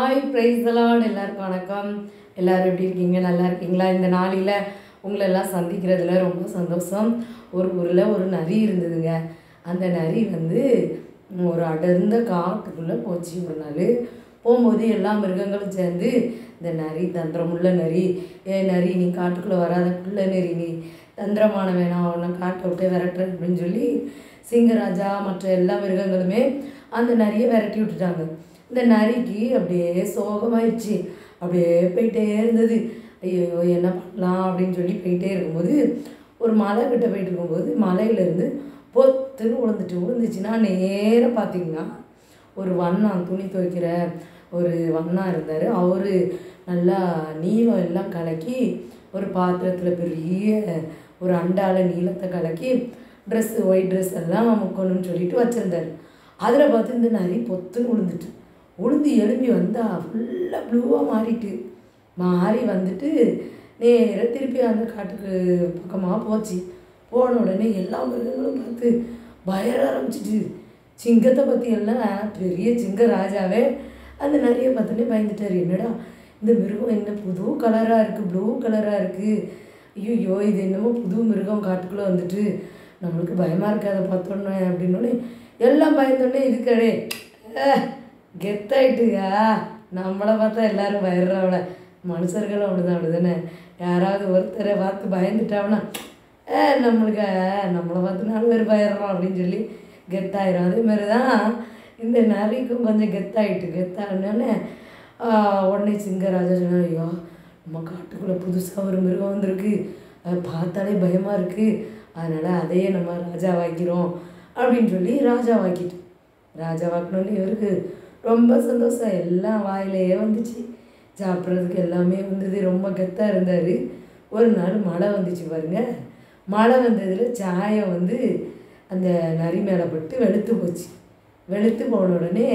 Hi praise the Lord. எல்லாருக்கும் வணக்கம். எல்லோரும் எப்படி இருக்கீங்க? நல்லா இருக்கீங்களா? இந்த நாளில் உங்களெல்லாம் சந்திக்கிறதுல ரொம்ப சந்தோஷம். ஒரு ஊரில் ஒரு நரி இருந்ததுங்க. அந்த நரி ஒரு அடர்ந்த காட்டுக்குள்ளே போச்சு. ஒரு நாள் போகும்போது எல்லா மிருகங்களும் சேர்ந்து இந்த நரி தந்திரமுள்ள நரி, நரி நீ காட்டுக்குள்ளே வராத குள்ள நரி, நீ தந்திரமான வேணாம், அவனை காட்டை விட்டு விரட்டுற அப்படின்னு சொல்லி சிங்கராஜா மற்ற எல்லா மிருகங்களுமே அந்த நரியை விரட்டி விட்டுட்டாங்க. இந்த நரிக்கு அப்படியே சோகமாயிடுச்சு. அப்படியே போயிட்டே இருந்தது. ஐயோ என்ன பண்ணலாம் அப்படின்னு சொல்லி போயிட்டே இருக்கும்போது ஒரு மலை கிட்ட போயிட்டு இருக்கும்போது மலையிலேருந்து பொத்துன்னு விழுந்துச்சுன்னா நேராக பார்த்தீங்கன்னா ஒரு வண்ணான் துணி துவைக்கிற ஒரு வண்ணா இருந்தார். அவர் நல்லா நீளம் எல்லாம் கலக்கி ஒரு பாத்திரத்தில் பெரிய ஒரு அண்டால நீளத்தை கலக்கி ட்ரெஸ்ஸு ஒயிட் ட்ரெஸ் எல்லாம் முக்கணும்னு சொல்லிட்டு வச்சுருந்தார். அதில் பார்த்து இந்த நரி பொத்துன்னு உளுந்து எழுப்பி வந்தால் ஃபுல்லாக ப்ளூவாக மாறி வந்துட்டு நேராக திருப்பி அந்த காட்டுக்கு பக்கமாக போச்சு. போன உடனே எல்லா மிருகங்களும் பார்த்து பயர ஆரம்பிச்சிட்டு சிங்கத்தை பற்றி எல்லாம் பெரிய சிங்க ராஜாவே அந்த நரியை பார்த்தோன்னே பயந்துட்டார். என்னடா இந்த மிருகம் என்ன புது கலராக இருக்குது, ப்ளூ கலராக இருக்குது, ஐயோ இது என்னமோ புது மிருகம் காட்டுக்குள்ளே வந்துட்டு நம்மளுக்கு பயமாக இருக்காத பார்த்தோன்னே அப்படின்னோடனே எல்லாம் பயந்தோடனே இதுக்கடே கெத்தாயிட்டுயா. நம்மளை பார்த்தா எல்லோரும் பயப்படுறவள, மனுஷர்களும் அப்படிதானே. யாராவது ஒருத்தரை பார்த்து பயந்துட்டாங்கன்னா நம்மளை பார்த்து 4 பேர் பயப்படுறோம் அப்படின்னு சொல்லி கெத்தாயிரும். அதேமாதிரி தான் இந்த நரிக்கும் கொஞ்சம் கெத்தாகினோடனே உடனே சிங்கராஜா சொன்னா, ஐயோ நம்ம காட்டுக்குள்ளே புதுசாக ஒரு மிருகம் வந்திருக்கு, அதை பார்த்தாலே பயமாக இருக்குது, அதனால் அதையே நம்ம ராஜாவாக்கிறோம் அப்படின்னு சொல்லி ராஜாவாக்கினோடனே இவருக்கு ரொம்ப சந்தோஷம். எல்லாம் வாயிலேயே வந்துச்சு, சாப்பிட்றதுக்கு எல்லாமே வந்தது. ரொம்ப கெத்தாக இருந்தார். ஒரு நாள் மழை வந்துச்சு பாருங்கள். மழை வந்ததில் சாயம் அந்த நரி மேலே பட்டு வெளுத்து போன உடனே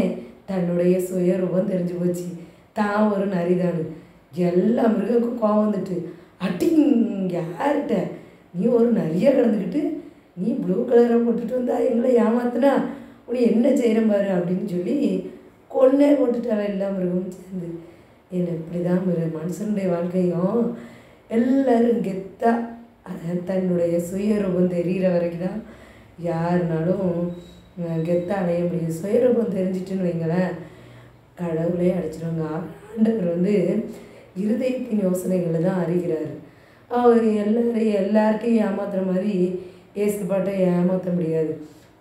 தன்னுடைய சுயரூபம் தெரிஞ்சு போச்சு. தான் ஒரு நரிதான். எல்லா மிருகக்கும் கோவம் வந்துட்டு, யார்கிட்ட நீ ஒரு நரியை கிடந்துக்கிட்டு நீ ப்ளூ கலரை போட்டுட்டு வந்தா எங்களை ஏமாத்தினா உனி என்ன செய்கிறேன் பாரு அப்படின்னு சொல்லி கொன்னே போட்டுட்டாவே எல்லா மிருகமும் சேர்ந்து. என்ன இப்படி தான் மனுஷனுடைய வாழ்க்கையும் எல்லோரும் கெத்தாக தன்னுடைய சுயரூபம் தெரிகிற வரைக்கும் தான் யாருனாலும் கெத்தாக அடைய முடியும். சுயரூபம் தெரிஞ்சிட்டுன்னு வைங்களேன், கடவுளே அடிச்சிடுவாங்க. ஆண்டவர் இருதயத்தின் யோசனைகளை தான் அறிகிறார். அவர் எல்லாருக்கையும் ஏமாத்துற மாதிரி ஏசுப்பாட்டை ஏமாற்ற முடியாது.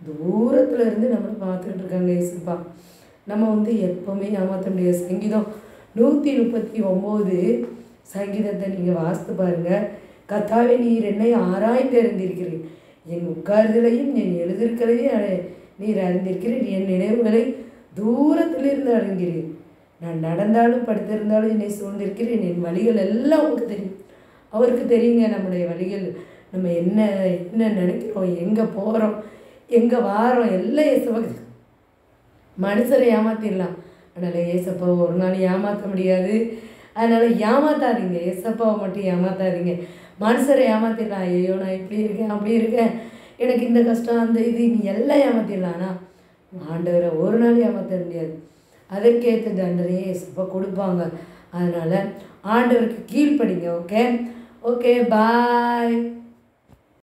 தூரத்தில் இருந்து நம்மளை பார்த்துக்கிட்டு இருக்காங்க ஏசுப்பா. நம்ம எப்போவுமே ஏமாற்ற முடியாது. சங்கீதம் 139 சங்கீதத்தை நீங்கள் வாசித்து பாருங்கள். கர்த்தாவே நீர் என்னை ஆராய்ந்து அறிந்திருக்கிறீர், என் உட்கார்தலையும் என் எழுதிருக்கிறதையும் நீர் அறிந்திருக்கிறீர், என் நினைவுகளை தூரத்திலிருந்து அறிகிறீர். நான் நடந்தாலும் படுத்திருந்தாலும் என்னை சூழ்ந்திருக்கிறேன், என் வழிகள் எல்லாம் உங்களுக்கு தெரியும். அவருக்கு தெரியுங்க நம்முடைய வழிகள், நம்ம என்ன நினைக்கிறோம், எங்கே போகிறோம், எங்கே வாரோம் எல்லாம் ஏசப்பாவுக்கு. மனுஷரை ஏமாற்றிடலாம், அதனால் ஏசப்பாவை ஒரு நாள் ஏமாற்ற முடியாது. அதனால் ஏமாத்தாதீங்க, ஏசப்பாவை மட்டும் ஏமாத்தாதீங்க. மனுஷரை ஏமாற்றிடலாம், ஐயோ நான் இப்படி இருக்கேன் அப்படி இருக்கேன், எனக்கு இந்த கஷ்டம் அந்த இது நீ எல்லாம் ஏமாற்றிடலாம். ஆனால் ஆண்டவரை ஒரு நாள் ஏமாற்ற முடியாது. அதற்கேற்ற தண்டனையே ஏசப்பா கொடுப்பாங்க. அதனால் ஆண்டவருக்கு கீழ்ப்படிங்க. Okay bye.